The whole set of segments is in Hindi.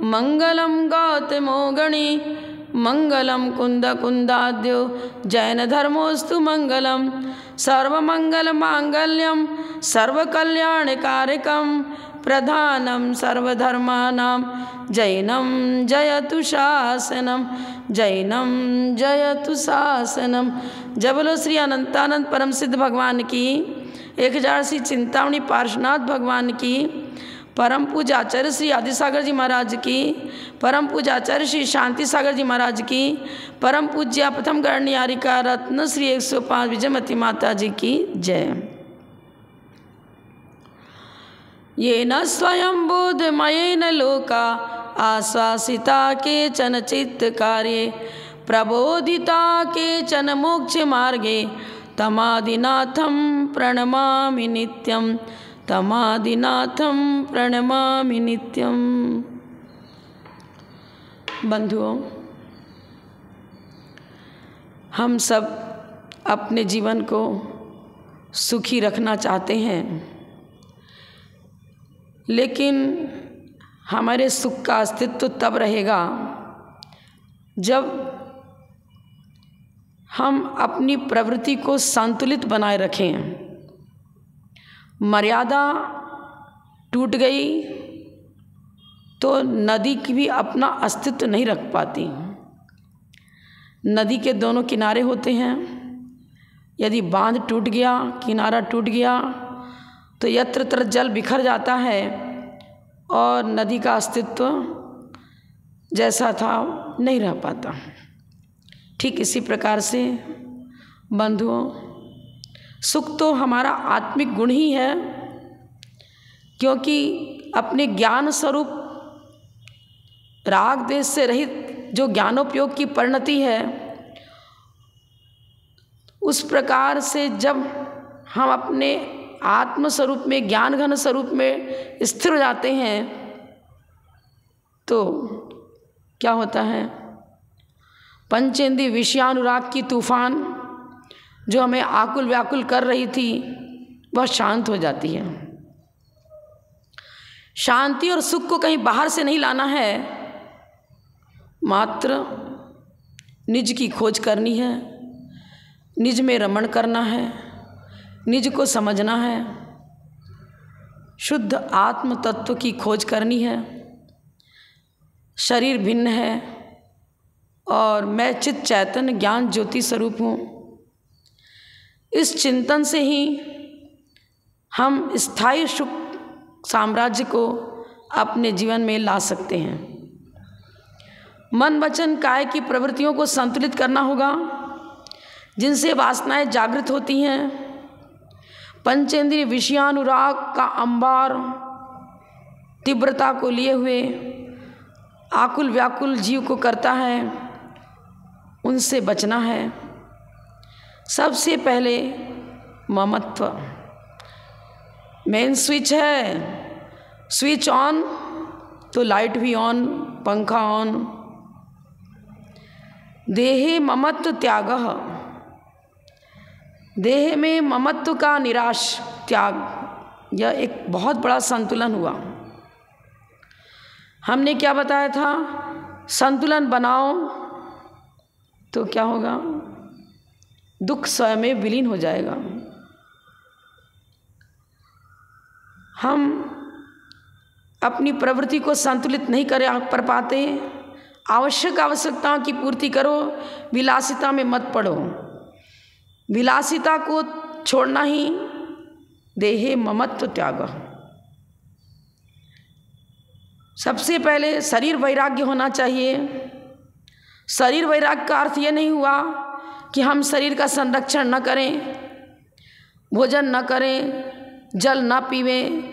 मंगलम गौतमो गणी मंगलम कुंद कुंदाद्यो जैन धर्मोस्तु मंगलम सर्वमंगल मांगल्यम सर्वकल्याणकारकम प्रधानम सर्वधर्मानां जैनम जयतु शासनम जैनम जयतु शासनम। जय बोलो श्री अनंतानंद परम सिद्ध भगवान की, 1000 श्री चिंतामणि पार्श्वनाथ भगवान की, परम पूज्य आचार्य श्री आदिसागर जी महाराज की, परम पूज्य आचार्य श्री शांति सागर जी महाराज की, परम पूज्य प्रथम गणनियारिका रत्न श्री 105 विजयमती माता जी की जय। ये न स्वयं बोधमयेन लोका आश्वासिता केचन चित्तकार्ये प्रबोधिता केचन मोक्ष मार्गे तमादिनाथं प्रणमामि नित्यं तमादिनाथं प्रणमामि नित्यं। बंधुओं, हम सब अपने जीवन को सुखी रखना चाहते हैं, लेकिन हमारे सुख का अस्तित्व तब रहेगा जब हम अपनी प्रवृत्ति को संतुलित बनाए रखें। मर्यादा टूट गई तो नदी की भी अपना अस्तित्व नहीं रख पाती। नदी के दोनों किनारे होते हैं, यदि बांध टूट गया, किनारा टूट गया तो यत्र तत्र जल बिखर जाता है और नदी का अस्तित्व जैसा था नहीं रह पाता। ठीक इसी प्रकार से बंधुओं, सुख तो हमारा आत्मिक गुण ही है, क्योंकि अपने ज्ञान स्वरूप राग देश से रहित जो ज्ञानोपयोग की परिणति है, उस प्रकार से जब हम अपने आत्म स्वरूप में, ज्ञान घन स्वरूप में स्थिर हो जाते हैं तो क्या होता है, पंचेंद्रिय विषयानुराग की तूफान जो हमें आकुल व्याकुल कर रही थी वह शांत हो जाती है। शांति और सुख को कहीं बाहर से नहीं लाना है, मात्र निज की खोज करनी है, निज में रमण करना है, निज को समझना है, शुद्ध आत्म तत्व की खोज करनी है। शरीर भिन्न है और मैं चित चैतन्य ज्ञान ज्योति स्वरूप हूँ। इस चिंतन से ही हम स्थायी सुख साम्राज्य को अपने जीवन में ला सकते हैं। मन वचन काया की प्रवृत्तियों को संतुलित करना होगा, जिनसे वासनाएं जागृत होती हैं। पंचेंद्रिय विषयानुराग का अंबार तीव्रता को लिए हुए आकुल व्याकुल जीव को करता है, उनसे बचना है। सबसे पहले ममत्व मेन स्विच है, स्विच ऑन तो लाइट भी ऑन, पंखा ऑन। देहे ममत्व त्यागः, देह में ममत्व का निराश त्याग, यह एक बहुत बड़ा संतुलन हुआ। हमने क्या बताया था, संतुलन बनाओ तो क्या होगा, दुख स्वयं में विलीन हो जाएगा। हम अपनी प्रवृत्ति को संतुलित नहीं कर पाते। आवश्यकताओं की पूर्ति करो, विलासिता में मत पड़ो। विलासिता को छोड़ना ही देहे ममत्व त्याग। सबसे पहले शरीर वैराग्य होना चाहिए। शरीर वैराग्य का अर्थ ये नहीं हुआ कि हम शरीर का संरक्षण न करें, भोजन न करें, जल न पीवें,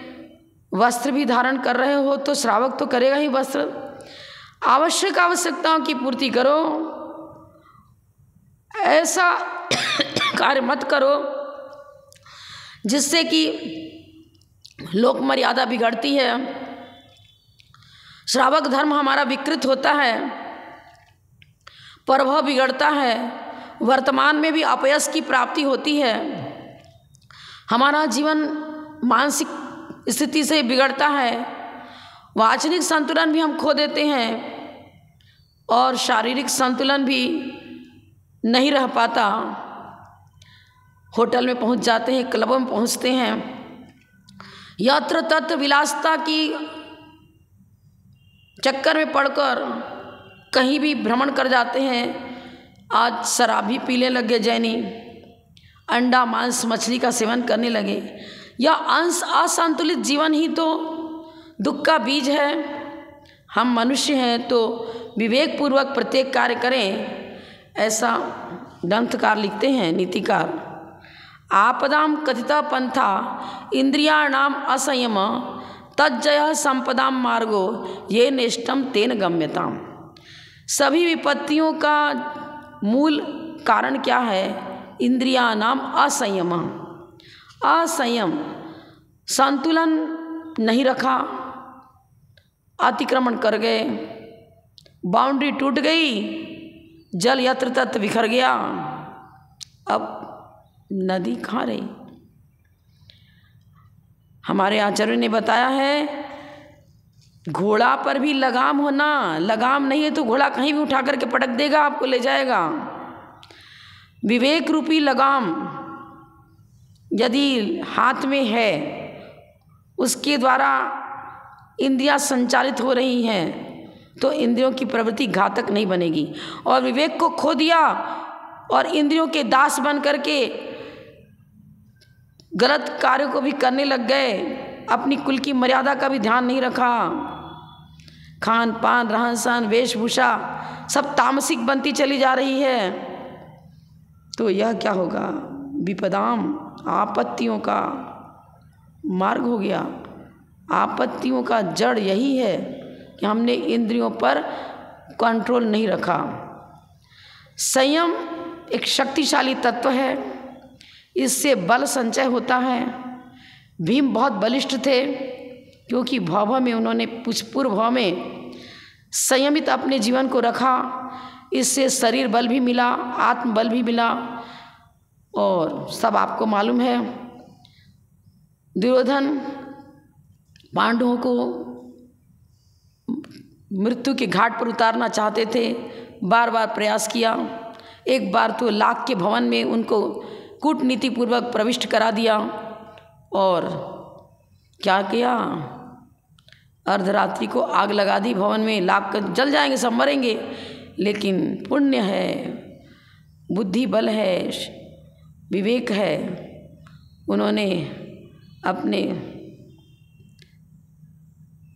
वस्त्र भी धारण कर रहे हो तो श्रावक तो करेगा ही वस्त्र। आवश्यकताओं की पूर्ति करो। ऐसा कार्य मत करो जिससे कि लोक मर्यादा बिगड़ती है, श्रावक धर्म हमारा विकृत होता है, प्रभाव बिगड़ता है, वर्तमान में भी अपयश की प्राप्ति होती है, हमारा जीवन मानसिक स्थिति से बिगड़ता है वाचनिक संतुलन भी हम खो देते हैं और शारीरिक संतुलन भी नहीं रह पाता। होटल में पहुंच जाते हैं, क्लबों में पहुंचते हैं, यत्र तत्र विलासिता की चक्कर में पड़कर कहीं भी भ्रमण कर जाते हैं। आज शराब भी पीने लगे जैनी, अंडा मांस मछली का सेवन करने लगे। यह अंश असंतुलित जीवन ही तो दुख का बीज है। हम मनुष्य हैं तो विवेक पूर्वक प्रत्येक कार्य करें, ऐसा ग्रंथकार लिखते हैं, नीतिकार। आपदाम कथिता पंथा इंद्रियाणाम असंयम तज्जय संपदाम मार्गो ये नेष्टम तेन गम्यताम। सभी विपत्तियों का मूल कारण क्या है? इंद्रियाणाम असंयम। असंयम, संतुलन नहीं रखा, अतिक्रमण कर गए, बाउंड्री टूट गई, जल यत्र तत्र बिखर गया, अब नदी कहाँ रही? हमारे आचार्य ने बताया है घोड़ा पर भी लगाम होना, लगाम नहीं है तो घोड़ा कहीं भी उठा करके पटक देगा, आपको ले जाएगा। विवेक रूपी लगाम यदि हाथ में है, उसके द्वारा इंद्रियां संचालित हो रही हैं तो इंद्रियों की प्रवृत्ति घातक नहीं बनेगी। और विवेक को खो दिया और इंद्रियों के दास बन करके गलत कार्यों को भी करने लग गए, अपनी कुल की मर्यादा का भी ध्यान नहीं रखा, खान पान रहन सहन वेशभूषा सब तामसिक बनती चली जा रही है, तो यह क्या होगा? विपदाम, आपत्तियों का मार्ग हो गया। आपत्तियों का जड़ यही है कि हमने इंद्रियों पर कंट्रोल नहीं रखा। संयम एक शक्तिशाली तत्व है, इससे बल संचय होता है। भीम बहुत बलिष्ठ थे क्योंकि भव में उन्होंने पूर्व भाव में संयमित अपने जीवन को रखा, इससे शरीर बल भी मिला, आत्मबल भी मिला। और सब आपको मालूम है दुर्योधन पांडवों को मृत्यु के घाट पर उतारना चाहते थे, बार बार प्रयास किया। एक बार तो लाख के भवन में उनको कूटनीति पूर्वक प्रविष्ट करा दिया और क्या किया? अर्धरात्रि को आग लगा दी भवन में, लाख जल जाएंगे, सब मरेंगे। लेकिन पुण्य है, बुद्धि बल है, विवेक है, उन्होंने अपने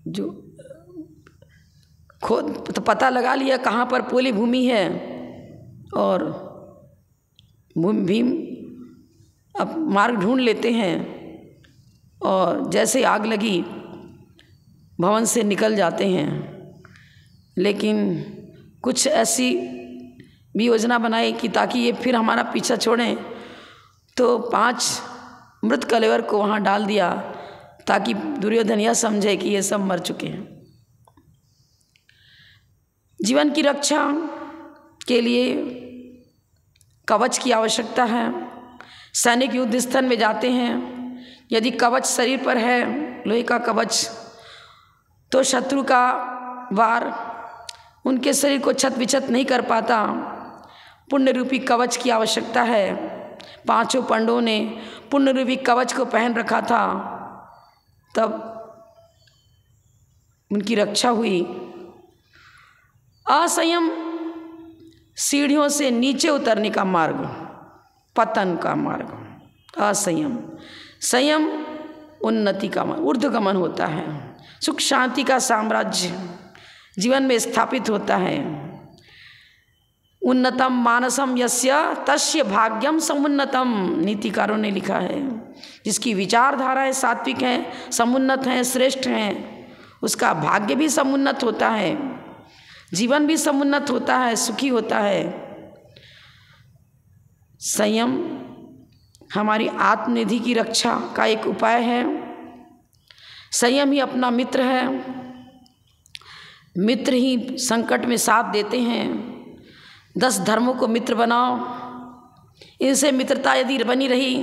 जो खुद पता लगा लिया कहाँ पर पोली भूमि है और भीम अब मार्ग ढूंढ लेते हैं और जैसे आग लगी भवन से निकल जाते हैं। लेकिन कुछ ऐसी भी योजना बनाई कि ताकि ये फिर हमारा पीछा छोड़ें, तो 5 मृत कलेवर को वहाँ डाल दिया ताकि दुर्योधन यह समझे कि ये सब मर चुके हैं। जीवन की रक्षा के लिए कवच की आवश्यकता है। सैनिक युद्ध स्थल में जाते हैं, यदि कवच शरीर पर है, लोहे का कवच, तो शत्रु का वार उनके शरीर को छत विछत नहीं कर पाता। पुण्य रूपी कवच की आवश्यकता है। 5 पांडवों ने पुण्य रूपी कवच को पहन रखा था, तब उनकी रक्षा हुई। असंयम सीढ़ियों से नीचे उतरने का मार्ग, पतन का मार्ग। असंयम, संयम उन्नति का मार्ग, ऊर्ध्वगमन होता है। सुख शांति का साम्राज्य जीवन में स्थापित होता है। उन्नतम मानसम यस्य तस्य भाग्यम समुन्नतम, नीतिकारों ने लिखा है। जिसकी विचारधाराएं सात्विक हैं, समुन्नत हैं, श्रेष्ठ हैं, उसका भाग्य भी समुन्नत होता है, जीवन भी समुन्नत होता है, सुखी होता है। संयम हमारी आत्मनिधि की रक्षा का एक उपाय है। संयम ही अपना मित्र है। मित्र ही संकट में साथ देते हैं। 10 धर्मों को मित्र बनाओ, इनसे मित्रता यदि बनी रही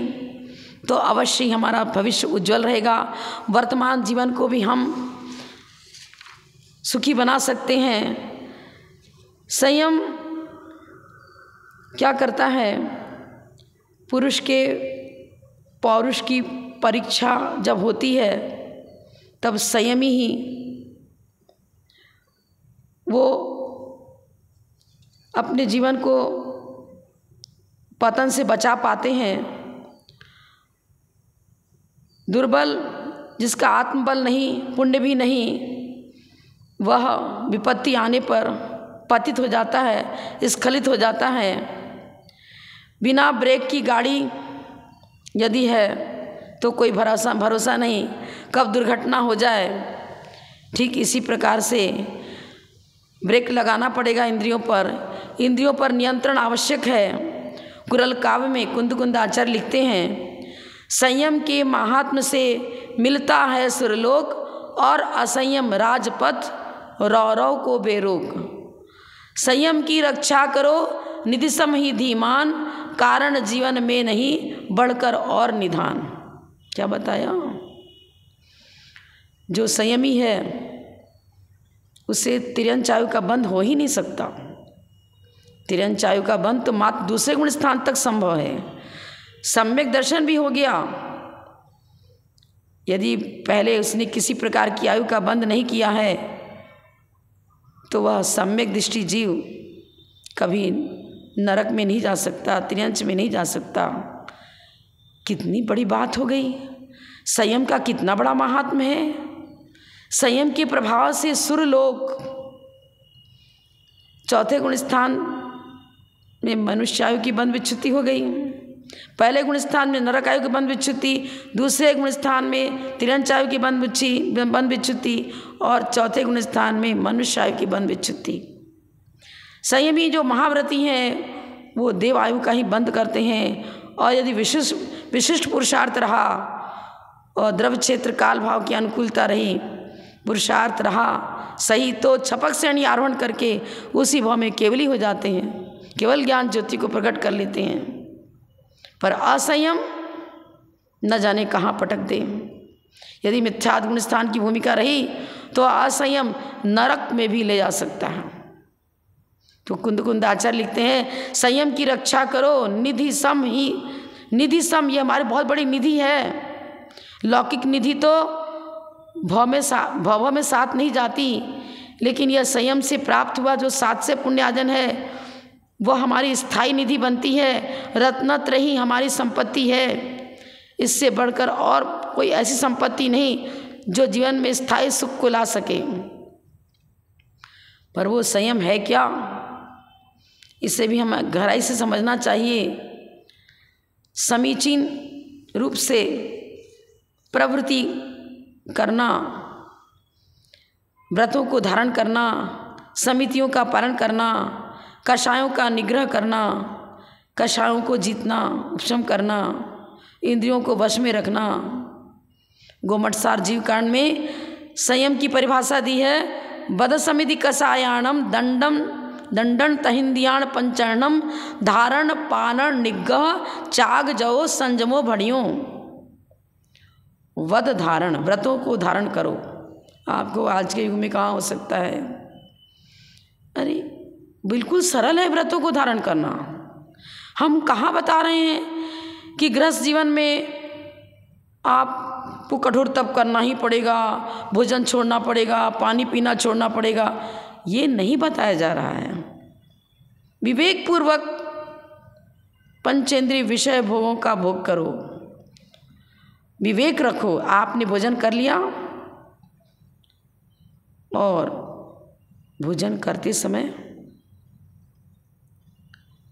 तो अवश्य ही हमारा भविष्य उज्जवल रहेगा। वर्तमान जीवन को भी हम सुखी बना सकते हैं। संयम क्या करता है, पुरुष के पौरुष की परीक्षा जब होती है तब संयमी ही वो अपने जीवन को पतन से बचा पाते हैं। दुर्बल, जिसका आत्मबल नहीं, पुण्य भी नहीं, वह विपत्ति आने पर पतित हो जाता है, स्खलित हो जाता है। बिना ब्रेक की गाड़ी यदि है तो कोई भरोसा नहीं कब दुर्घटना हो जाए। ठीक इसी प्रकार से ब्रेक लगाना पड़ेगा इंद्रियों पर नियंत्रण आवश्यक है। कुरल काव्य में कुंद आचार्य लिखते हैं, संयम के महात्म्य से मिलता है सुरलोक और असंयम राजपथ रौरव को बेरोक। संयम की रक्षा करो निधि सम ही धीमान, कारण जीवन में नहीं बढ़कर और निधान। क्या बताया, जो संयमी है उसे तिर्यंचायु का बंध हो ही नहीं सकता। तिर्यंचायु का बंध तो मात्र दूसरे गुण स्थान तक संभव है। सम्यक दर्शन भी हो गया, यदि पहले उसने किसी प्रकार की आयु का बंध नहीं किया है तो वह सम्यक दृष्टि जीव कभी नरक में नहीं जा सकता, तिर्यंच में नहीं जा सकता। कितनी बड़ी बात हो गई, संयम का कितना बड़ा महात्म्य है। संयम के प्रभाव से सुरलोक, चौथे गुण स्थान में मनुष्यायु की बंध विच्युति हो गई, पहले गुण स्थान में नरक आयु की बंध विच्युति, दूसरे गुण स्थान में तिर्यंचायु की बंध विच्युति और चौथे गुण स्थान में मनुष्यायु की बंध विच्युति। संयमी जो महाव्रती हैं वो देव आयु का ही बंद करते हैं। और यदि विशिष्ट पुरुषार्थ रहा और द्रव्य क्षेत्र काल भाव की अनुकूलता रही, पुरुषार्थ रहा सही, तो छपक से अणी आरोहण करके उसी भाव में केवली हो जाते हैं, केवल ज्ञान ज्योति को प्रकट कर लेते हैं। पर असंयम न जाने कहाँ पटक दे। यदि मिथ्याद गुण स्थान की भूमिका रही तो असंयम नरक में भी ले जा सकता है। तो कुंद आचार्य लिखते हैं, संयम की रक्षा करो निधि सम ही। निधि सम ये हमारी बहुत बड़ी निधि है। लौकिक निधि तो भव में साथ नहीं जाती, लेकिन यह संयम से प्राप्त हुआ जो सात से पुण्यार्जन है वह हमारी स्थायी निधि बनती है। रत्नत्र ही हमारी संपत्ति है, इससे बढ़कर और कोई ऐसी संपत्ति नहीं जो जीवन में स्थायी सुख को ला सके। पर वो संयम है क्या, इसे भी हमें गहराई से समझना चाहिए। समीचीन रूप से प्रवृत्ति करना, व्रतों को धारण करना, समितियों का पालन करना, कषायों का निग्रह करना, कषायों को जीतना, उपशम करना, इंद्रियों को वश में रखना। गोमटसार जीव कांड में संयम की परिभाषा दी है, बद समिति कषायाणम दंडन तहिंदियाण पंचरणम धारण पालन निग्रह चाग जओ संजमो भड़ियों। वध धारण, व्रतों को धारण करो। आपको आज के युग में कहाँ हो सकता है, अरे बिल्कुल सरल है व्रतों को धारण करना। हम कहाँ बता रहे हैं कि गृहस्थ जीवन में आपको कठोर तप करना ही पड़ेगा, भोजन छोड़ना पड़ेगा, पानी पीना छोड़ना पड़ेगा, ये नहीं बताया जा रहा है। विवेक पूर्वक पंचेंद्रिय विषय भोगों का भोग करो, विवेक रखो। आपने भोजन कर लिया और भोजन करते समय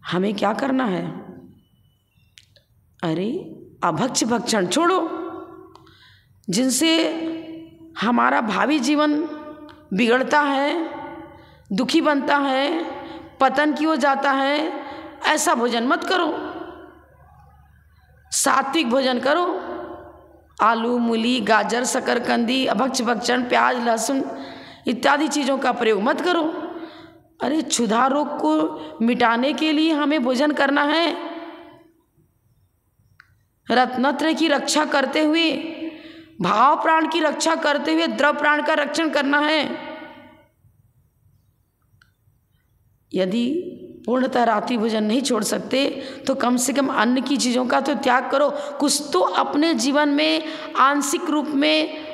हमें क्या करना है, अरे अभक्ष्य भक्षण छोड़ो, जिनसे हमारा भावी जीवन बिगड़ता है, दुखी बनता है, पतन की ओर जाता है, ऐसा भोजन मत करो। सात्विक भोजन करो। आलू, मूली, गाजर, शकरकंदी, अभक्ष्य भक्षण, प्याज, लहसुन इत्यादि चीज़ों का प्रयोग मत करो। अरे क्षुधा रोग को मिटाने के लिए हमें भोजन करना है। रत्नत्रय की रक्षा करते हुए, भाव प्राण की रक्षा करते हुए द्रव प्राण का रक्षण करना है। यदि पूर्णतः रात्रि भोजन नहीं छोड़ सकते तो कम से कम अन्न की चीज़ों का तो त्याग करो। कुछ तो अपने जीवन में आंशिक रूप में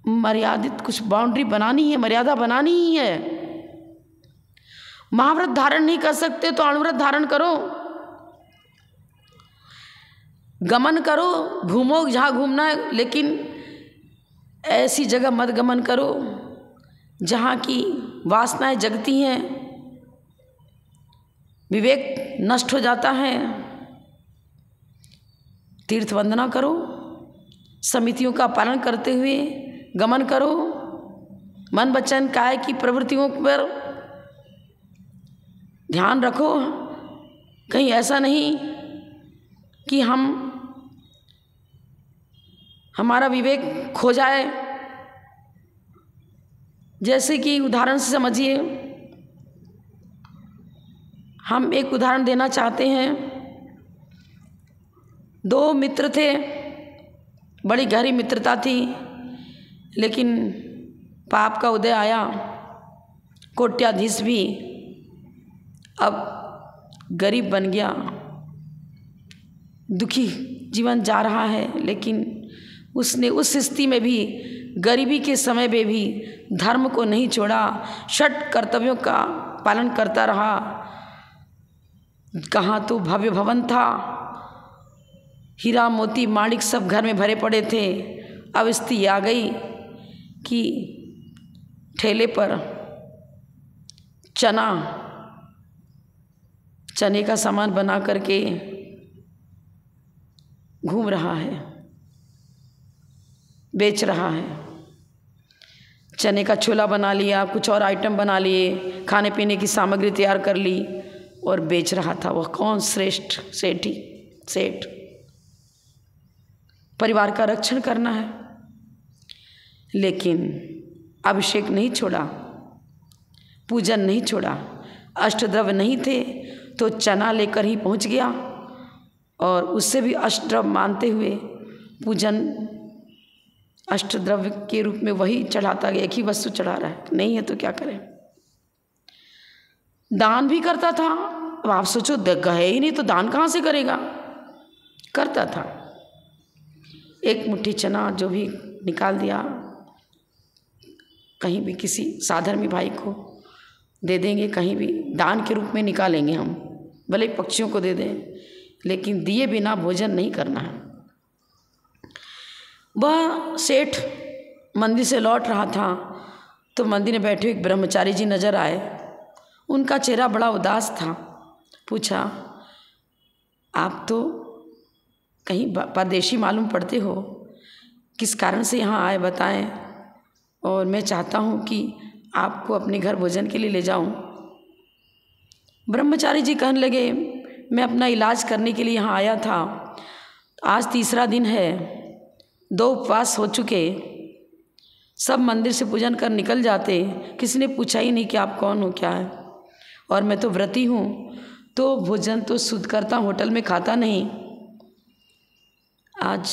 मर्यादित कुछ बाउंड्री बनानी है, मर्यादा बनानी ही है। महाव्रत धारण नहीं कर सकते तो अणुव्रत धारण करो, गमन करो, घूमो जहाँ घूमना है, लेकिन ऐसी जगह मत गमन करो जहाँ की वासनाएं जगती हैं, विवेक नष्ट हो जाता है। तीर्थ वंदना करो, समितियों का पालन करते हुए गमन करो, मन वचन काया की प्रवृत्तियों पर ध्यान रखो। कहीं ऐसा नहीं कि हमारा विवेक खो जाए। जैसे कि उदाहरण से समझिए, हम एक उदाहरण देना चाहते हैं। दो मित्र थे, बड़ी गहरी मित्रता थी, लेकिन पाप का उदय आया। कोट्याधीश भी अब गरीब बन गया, दुखी जीवन जा रहा है, लेकिन उसने उस स्थिति में भी, गरीबी के समय में भी धर्म को नहीं छोड़ा, षट कर्तव्यों का पालन करता रहा। कहाँ तो भव्य भवन था, हीरा मोती माणिक सब घर में भरे पड़े थे। अब स्थिति आ गई कि ठेले पर चने का सामान बना करके घूम रहा है, बेच रहा है। चने का छोला बना लिया, कुछ और आइटम बना लिए, खाने पीने की सामग्री तैयार कर ली और बेच रहा था। वह कौन? श्रेष्ठ सेठ। परिवार का रक्षण करना है, लेकिन अभिषेक नहीं छोड़ा, पूजन नहीं छोड़ा। अष्टद्रव्य नहीं थे तो चना लेकर ही पहुंच गया और उससे भी अष्टद्रव्य मानते हुए पूजन अष्टद्रव्य के रूप में वही चढ़ाता गया। एक ही वस्तु चढ़ा रहा है, नहीं है तो क्या करें। दान भी करता था। अब आप सोचो, गए ही नहीं तो दान कहाँ से करेगा। करता था, एक मुट्ठी चना जो भी निकाल दिया, कहीं भी किसी साधर्मी भाई को दे देंगे, कहीं भी दान के रूप में निकालेंगे हम, भले पक्षियों को दे दें, लेकिन दिए बिना भोजन नहीं करना है। वह सेठ मंदिर से लौट रहा था तो मंदिर में बैठे एक ब्रह्मचारी जी नजर आए। उनका चेहरा बड़ा उदास था। पूछा, आप तो कहीं परदेशी मालूम पड़ते हो, किस कारण से यहाँ आए बताएं, और मैं चाहता हूँ कि आपको अपने घर भोजन के लिए ले जाऊँ। ब्रह्मचारी जी कहने लगे, मैं अपना इलाज करने के लिए यहाँ आया था, आज तीसरा दिन है, 2 उपवास हो चुके, सब मंदिर से पूजन कर निकल जाते, किसी ने पूछा ही नहीं कि आप कौन हो, क्या है, और मैं तो व्रती हूँ, तो भोजन तो शुद्ध करता, होटल में खाता नहीं। आज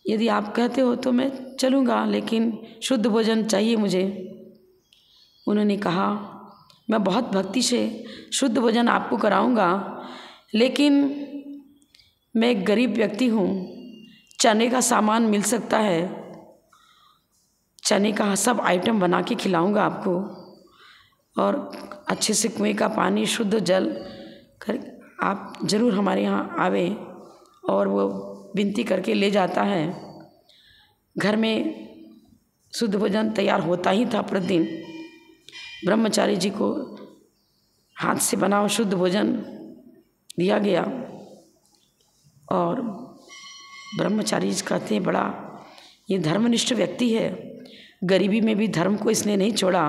यदि आप कहते हो तो मैं चलूँगा, लेकिन शुद्ध भोजन चाहिए मुझे। उन्होंने कहा, मैं बहुत भक्ति से शुद्ध भोजन आपको कराऊँगा, लेकिन मैं एक गरीब व्यक्ति हूँ, चने का सामान मिल सकता है, चने का सब आइटम बना के खिलाऊँगा आपको, और अच्छे से कुएं का पानी, शुद्ध जल कर आप ज़रूर हमारे यहाँ आवे। और वो विनती करके ले जाता है। घर में शुद्ध भोजन तैयार होता ही था प्रतिदिन। ब्रह्मचारी जी को हाथ से बना हुआ शुद्ध भोजन दिया गया, और ब्रह्मचारी जी कहते हैं, बड़ा ये धर्मनिष्ठ व्यक्ति है, गरीबी में भी धर्म को इसने नहीं छोड़ा,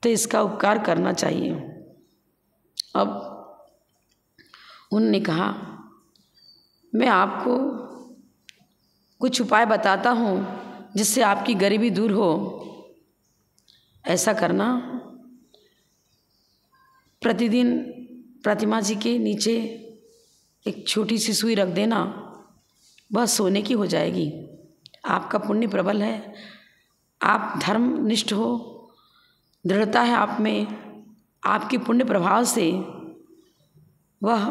तो इसका उपकार करना चाहिए। अब उन्होंने कहा, मैं आपको कुछ उपाय बताता हूँ जिससे आपकी गरीबी दूर हो। ऐसा करना, प्रतिदिन प्रतिमा जी के नीचे एक छोटी सी सुई रख देना, वह सोने की हो जाएगी। आपका पुण्य प्रबल है, आप धर्मनिष्ठ हो, दृढ़ता है आप में, आपके पुण्य प्रभाव से वह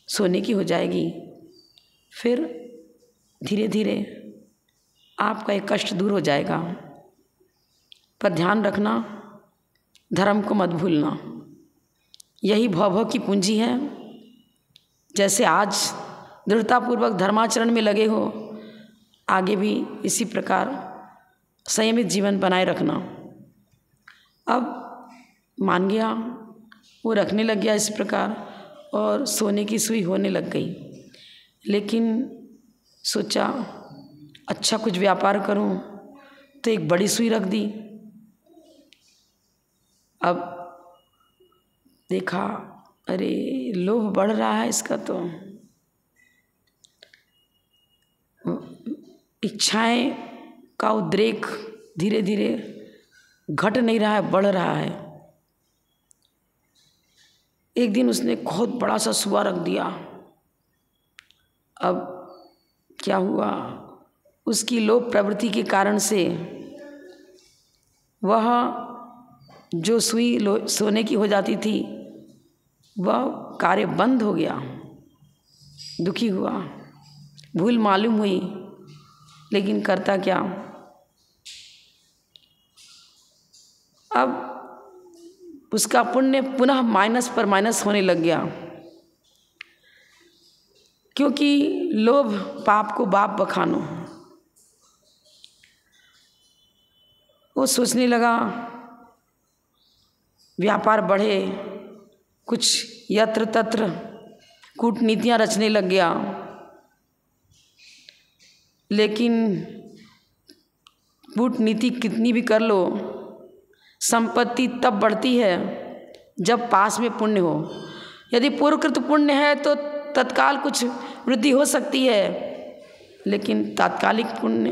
सोने की हो जाएगी। फिर धीरे धीरे आपका एक कष्ट दूर हो जाएगा। पर ध्यान रखना, धर्म को मत भूलना। यही भव की पूंजी है। जैसे आज दृढ़तापूर्वक धर्माचरण में लगे हो, आगे भी इसी प्रकार संयमित जीवन बनाए रखना। अब मान गया, वो रखने लग गया इस प्रकार और सोने की सुई होने लग गई। लेकिन सोचा अच्छा कुछ व्यापार करूं, तो एक बड़ी सुई रख दी। अब देखा, अरे लोभ बढ़ रहा है इसका, तो इच्छाएं का उद्रेक धीरे धीरे घट नहीं रहा है, बढ़ रहा है। एक दिन उसने बहुत बड़ा सा सुआ रख दिया। अब क्या हुआ, उसकी लोभ प्रवृत्ति के कारण से वह जो सुई सोने की हो जाती थी, वह कार्य बंद हो गया। दुखी हुआ, भूल मालूम हुई, लेकिन करता क्या। अब उसका पुण्य पुनः माइनस पर माइनस होने लग गया, क्योंकि लोभ पाप को बाप बखानो। वो सोचने लगा व्यापार बढ़े, कुछ यत्र तत्र कूटनीतियाँ रचने लग गया। लेकिन कूटनीति कितनी भी कर लो, संपत्ति तब बढ़ती है जब पास में पुण्य हो। यदि पूर्वकृत पुण्य है तो तत्काल कुछ वृद्धि हो सकती है, लेकिन तात्कालिक पुण्य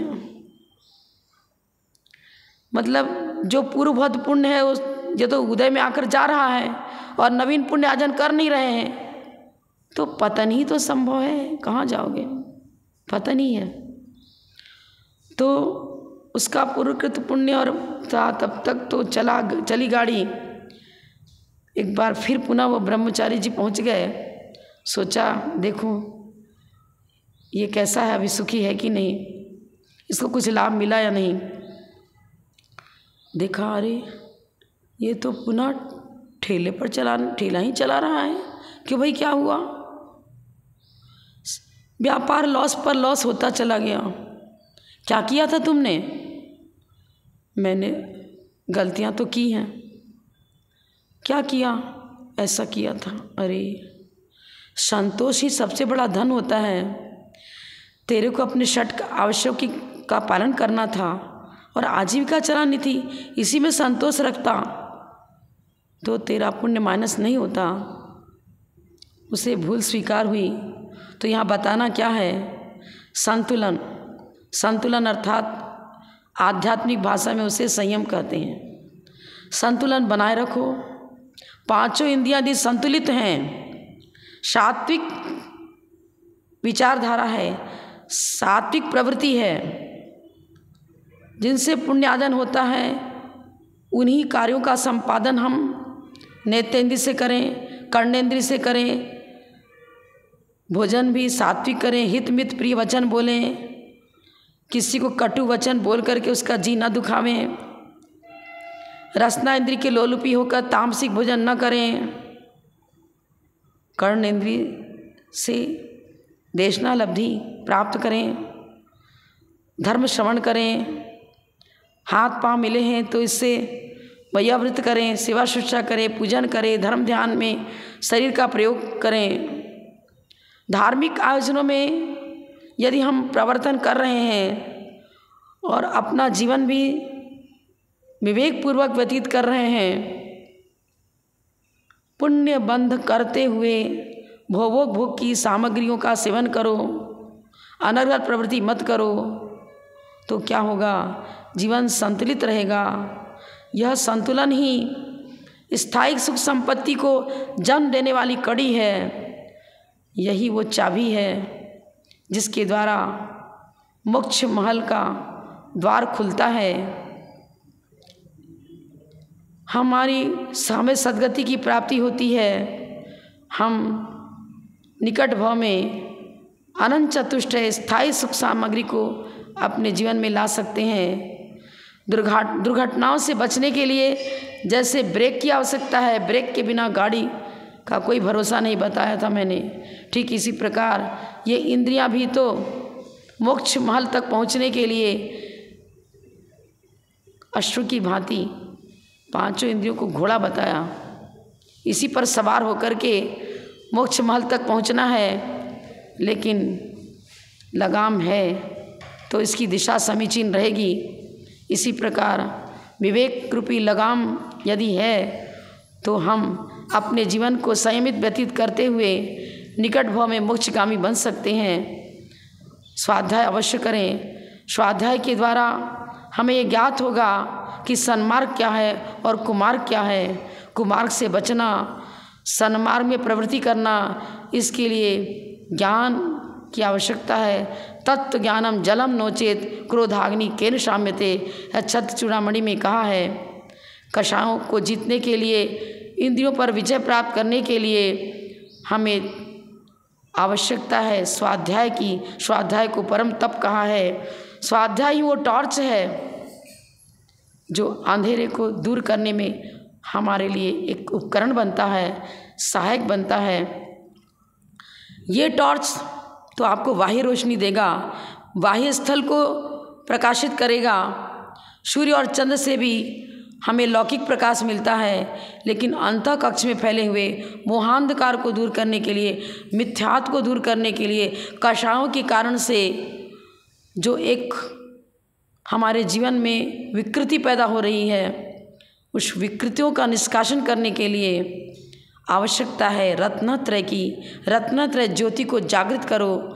मतलब जो पूर्वभूत पुण्य है उस जो तो उदय में आकर जा रहा है और नवीन पुण्य अर्जन कर नहीं रहे हैं, तो पतन ही तो संभव है। कहाँ जाओगे, पतन ही है। तो उसका पूर्वकृत पुण्य और था, तब तक तो चली गाड़ी। एक बार फिर पुनः वो ब्रह्मचारी जी पहुंच गए। सोचा देखो ये कैसा है, अभी सुखी है कि नहीं, इसको कुछ लाभ मिला या नहीं। देखा, अरे ये तो पुनः ठेला ही चला रहा है। क्यों भाई, क्या हुआ? व्यापार लॉस पर लॉस होता चला गया। क्या किया था तुमने? मैंने गलतियां तो की हैं। क्या किया? ऐसा किया था। अरे संतोष ही सबसे बड़ा धन होता है। तेरे को अपने षट आवश्यक का पालन करना था और आजीविका चलानी थी, इसी में संतोष रखता तो तेरा पुण्य माइनस नहीं होता। उसे भूल स्वीकार हुई। तो यहाँ बताना क्या है, संतुलन। संतुलन अर्थात आध्यात्मिक भाषा में उसे संयम कहते हैं। संतुलन बनाए रखो। पांचों इंद्रियां यदि संतुलित हैं, सात्विक विचारधारा है, सात्विक प्रवृत्ति है, जिनसे पुण्यार्जन होता है, उन्हीं कार्यों का संपादन हम नेत्रेंद्रिय से करें, कर्णेंद्रिय से करें, भोजन भी सात्विक करें, हित मित प्रिय वचन बोलें, किसी को कटु वचन बोल करके उसका जी न दुखावें, रसना इंद्रिय के लोलुपी होकर तामसिक भोजन न करें, कर्ण इंद्रिय से देशना लब्धि प्राप्त करें, धर्म श्रवण करें, हाथ पांव मिले हैं तो इससे वैयावृत करें, सेवा शुश्रूषा करें, पूजन करें, धर्म ध्यान में शरीर का प्रयोग करें। धार्मिक आयोजनों में यदि हम प्रवर्तन कर रहे हैं और अपना जीवन भी विवेकपूर्वक व्यतीत कर रहे हैं, पुण्य बंध करते हुए भोग की सामग्रियों का सेवन करो, अनर्गल प्रवृत्ति मत करो, तो क्या होगा, जीवन संतुलित रहेगा। यह संतुलन ही स्थायी सुख संपत्ति को जन्म देने वाली कड़ी है। यही वो चाबी है जिसके द्वारा मोक्ष महल का द्वार खुलता है। हमें सद्गति की प्राप्ति होती है। हम निकट भव में अनंत चतुष्ट स्थायी सुख सामग्री को अपने जीवन में ला सकते हैं। दुर्घटनाओं से बचने के लिए जैसे ब्रेक की आवश्यकता है, ब्रेक के बिना गाड़ी का कोई भरोसा नहीं बताया था मैंने, ठीक इसी प्रकार ये इंद्रियां भी तो मोक्ष महल तक पहुंचने के लिए अश्व की भांति पांचों इंद्रियों को घोड़ा बताया, इसी पर सवार होकर के मोक्ष महल तक पहुंचना है। लेकिन लगाम है तो इसकी दिशा समीचीन रहेगी। इसी प्रकार विवेक रूपी लगाम यदि है तो हम अपने जीवन को संयमित व्यतीत करते हुए निकट भव में मोक्षगामी बन सकते हैं। स्वाध्याय अवश्य करें। स्वाध्याय के द्वारा हमें ये ज्ञात होगा कि सन्मार्ग क्या है और कुमार्ग क्या है। कुमार्ग से बचना, सन्मार्ग में प्रवृत्ति करना, इसके लिए ज्ञान की आवश्यकता है। तत्व ज्ञानम जलम नोचेत क्रोधाग्नि केन शाम्यते, छत्र चूड़ामणि में कहा है। कषायों को जीतने के लिए, इंद्रियों पर विजय प्राप्त करने के लिए हमें आवश्यकता है स्वाध्याय की। स्वाध्याय को परम तप कहा है। स्वाध्याय ही वो टॉर्च है जो अंधेरे को दूर करने में हमारे लिए एक उपकरण बनता है, सहायक बनता है। ये टॉर्च तो आपको बाह्य रोशनी देगा, बाह्य स्थल को प्रकाशित करेगा। सूर्य और चंद्र से भी हमें लौकिक प्रकाश मिलता है, लेकिन अंतः कक्ष में फैले हुए मोहांधकार को दूर करने के लिए, मिथ्यात्व को दूर करने के लिए, कषायों के कारण से जो एक हमारे जीवन में विकृति पैदा हो रही है, उस विकृतियों का निष्कासन करने के लिए आवश्यकता है रत्नत्रय की। रत्नत्रय ज्योति को जागृत करो,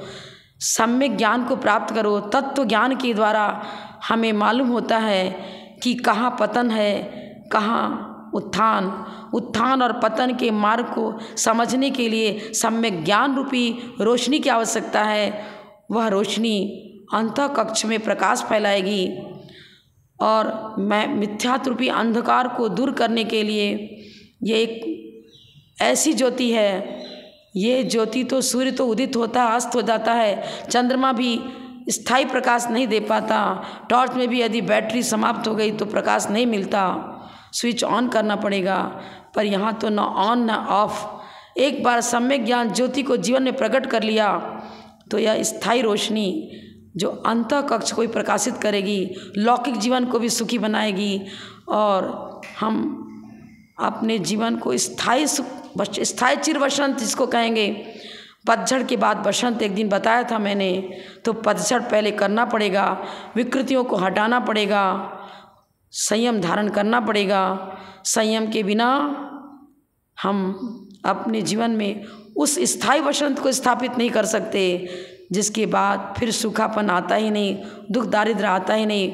सम्यक ज्ञान को प्राप्त करो। तत्व ज्ञान के द्वारा हमें मालूम होता है कि कहाँ पतन है, कहाँ उत्थान। उत्थान और पतन के मार्ग को समझने के लिए सम्यक ज्ञान रूपी रोशनी की आवश्यकता है। वह रोशनी अंतः कक्ष में प्रकाश फैलाएगी और मैं मिथ्यात्व रूपी अंधकार को दूर करने के लिए ये एक ऐसी ज्योति है। ये ज्योति तो सूर्य तो उदित होता है, अस्त हो जाता है, चंद्रमा भी स्थायी प्रकाश नहीं दे पाता। टॉर्च में भी यदि बैटरी समाप्त हो गई तो प्रकाश नहीं मिलता, स्विच ऑन करना पड़ेगा। पर यहाँ तो न ऑन न ऑफ। एक बार सम्यक ज्ञान ज्योति को जीवन में प्रकट कर लिया तो यह स्थायी रोशनी जो अंतः कक्ष को भी प्रकाशित करेगी, लौकिक जीवन को भी सुखी बनाएगी और हम अपने जीवन को स्थायी चिर वसंत जिसको कहेंगे। पतझड़ के बाद बसंत एक दिन बताया था मैंने, तो पतझड़ पहले करना पड़ेगा, विकृतियों को हटाना पड़ेगा, संयम धारण करना पड़ेगा। संयम के बिना हम अपने जीवन में उस स्थायी वसंत को स्थापित नहीं कर सकते, जिसके बाद फिर सूखापन आता ही नहीं, दुख दारिद्र्य आता ही नहीं।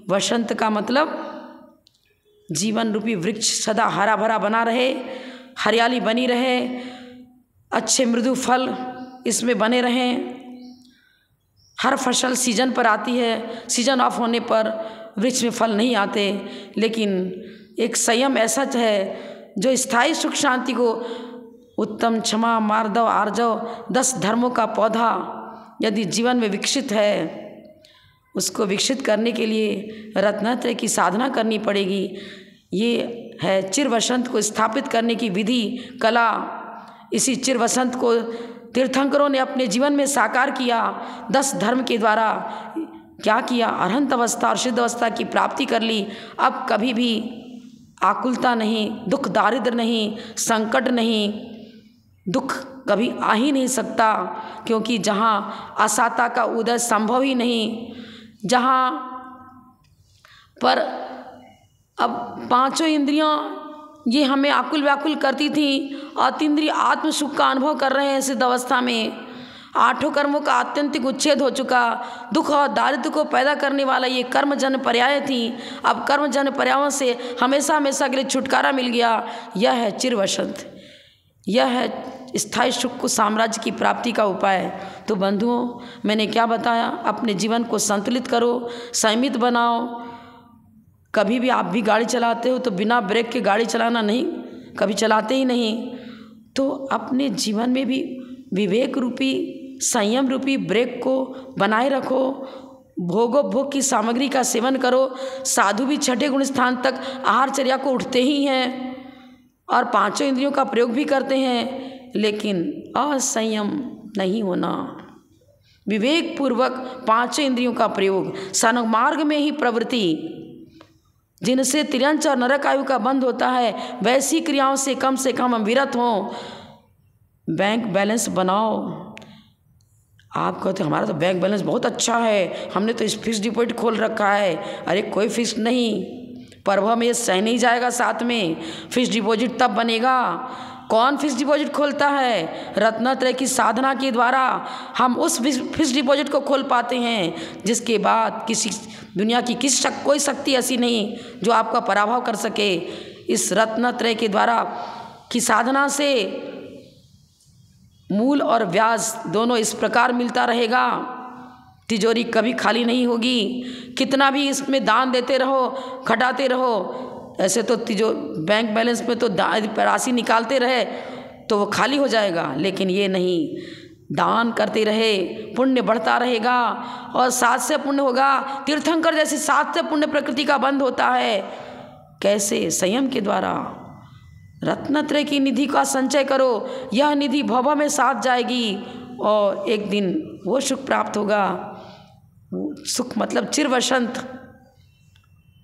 वसंत का मतलब जीवन रूपी वृक्ष सदा हरा भरा बना रहे, हरियाली बनी रहे, अच्छे मृदु फल इसमें बने रहें। हर फसल सीजन पर आती है, सीजन ऑफ होने पर वृक्ष में फल नहीं आते। लेकिन एक संयम ऐसा है जो स्थायी सुख शांति को, उत्तम क्षमा मार्दव आर्जव 10 धर्मों का पौधा यदि जीवन में विकसित है, उसको विकसित करने के लिए रत्नत्रय की साधना करनी पड़ेगी। ये है चिर वसंत को स्थापित करने की विधि, कला। इसी चिर वसंत को तीर्थंकरों ने अपने जीवन में साकार किया। 10 धर्म के द्वारा क्या किया, अरहंत अवस्था और सिद्ध अवस्था की प्राप्ति कर ली। अब कभी भी आकुलता नहीं, दुख दारिद्र नहीं, संकट नहीं, दुख कभी आ ही नहीं सकता, क्योंकि जहाँ असाता का उदय संभव ही नहीं, जहाँ पर अब 5 इंद्रियां ये हमें आकुल व्याकुल करती थी, अतीन्द्रिय आत्म सुख का अनुभव कर रहे हैं सिद्ध अवस्था में। 8 कर्मों का आत्यंतिक उच्छेद हो चुका। दुख और दारिद्र्य को पैदा करने वाला ये कर्मजन्य पर्याय थी, अब कर्मजन्य पर्यायों से हमेशा हमेशा के लिए छुटकारा मिल गया। यह है चिर वसंत, यह है स्थायी सुख को साम्राज्य की प्राप्ति का उपाय। तो बंधुओं, मैंने क्या बताया, अपने जीवन को संतुलित करो, संयमित बनाओ, कभी भी आप भी गाड़ी चलाते हो तो बिना ब्रेक के गाड़ी चलाना नहीं, कभी चलाते ही नहीं। तो अपने जीवन में भी विवेक रूपी, संयम रूपी ब्रेक को बनाए रखो। भोग की सामग्री का सेवन करो। साधु भी छठे गुण स्थान तक आहारचर्या को उठते ही हैं और पांचों इंद्रियों का प्रयोग भी करते हैं, लेकिन असंयम नहीं होना। विवेक पूर्वक पांचों इंद्रियों का प्रयोग, सन्मार्ग में ही प्रवृत्ति, जिनसे तिर्यंच और नरक आयु का बंध होता है, वैसी क्रियाओं से कम हम विरत हों। बैंक बैलेंस बनाओ। आप कहते हमारा तो बैंक बैलेंस बहुत अच्छा है, हमने तो इस फिक्स डिपॉजिट खोल रखा है। अरे कोई फिक्स नहीं, पर्व में ये सह नहीं जाएगा। साथ में फिक्स डिपॉजिट तब बनेगा। कौन फिक्स डिपॉजिट खोलता है? रत्नत्रय की साधना के द्वारा हम उस फिक्स डिपॉजिट को खोल पाते हैं, जिसके बाद किसी दुनिया की कोई शक्ति ऐसी नहीं जो आपका पराभव कर सके। इस रत्नत्रय के द्वारा की साधना से मूल और ब्याज दोनों इस प्रकार मिलता रहेगा। तिजोरी कभी खाली नहीं होगी। कितना भी इसमें दान देते रहो, खटाते रहो, ऐसे तो बैंक बैलेंस में तो राशि निकालते रहे तो वो खाली हो जाएगा, लेकिन ये नहीं, दान करते रहे, पुण्य बढ़ता रहेगा और साथ से पुण्य होगा। तीर्थंकर जैसे साथ से पुण्य प्रकृति का बंध होता है। कैसे? संयम के द्वारा। रत्नत्रय की निधि का संचय करो, यह निधि भव में साथ जाएगी और एक दिन वो सुख प्राप्त होगा। सुख मतलब चिर वसंत।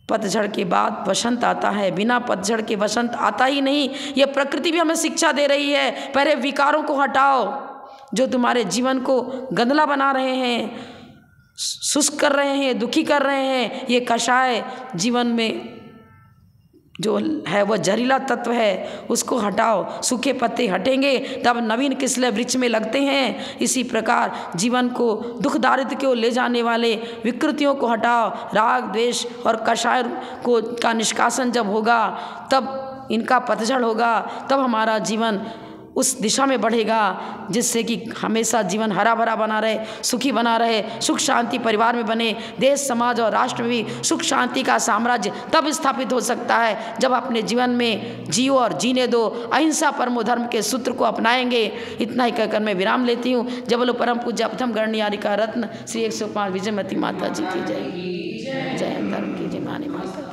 पतझड़ के बाद वसंत आता है, बिना पतझड़ के वसंत आता ही नहीं। ये प्रकृति भी हमें शिक्षा दे रही है। पहले विकारों को हटाओ जो तुम्हारे जीवन को गंदला बना रहे हैं, शुष्क कर रहे हैं, दुखी कर रहे हैं। ये कषाय जीवन में जो है वह जहरीला तत्व है, उसको हटाओ। सूखे पत्ते हटेंगे तब नवीन किस्ले वृक्ष में लगते हैं। इसी प्रकार जीवन को दुख दारिद्र को ले जाने वाले विकृतियों को हटाओ। राग द्वेष और कषाय को का निष्कासन जब होगा तब इनका पतझड़ होगा, तब हमारा जीवन उस दिशा में बढ़ेगा जिससे कि हमेशा जीवन हरा भरा बना रहे, सुखी बना रहे, सुख शांति परिवार में बने। देश समाज और राष्ट्र में भी सुख शांति का साम्राज्य तब स्थापित हो सकता है जब अपने जीवन में जियो और जीने दो। अहिंसा परमो धर्म के सूत्र को अपनाएंगे। इतना ही कहकर मैं विराम लेती हूँ। जब बोलो परम पूज्य प्रथम गणनियारिका रत्न श्री 105 विजयमती माता जी की जय। जय धर्म की जय माने माता।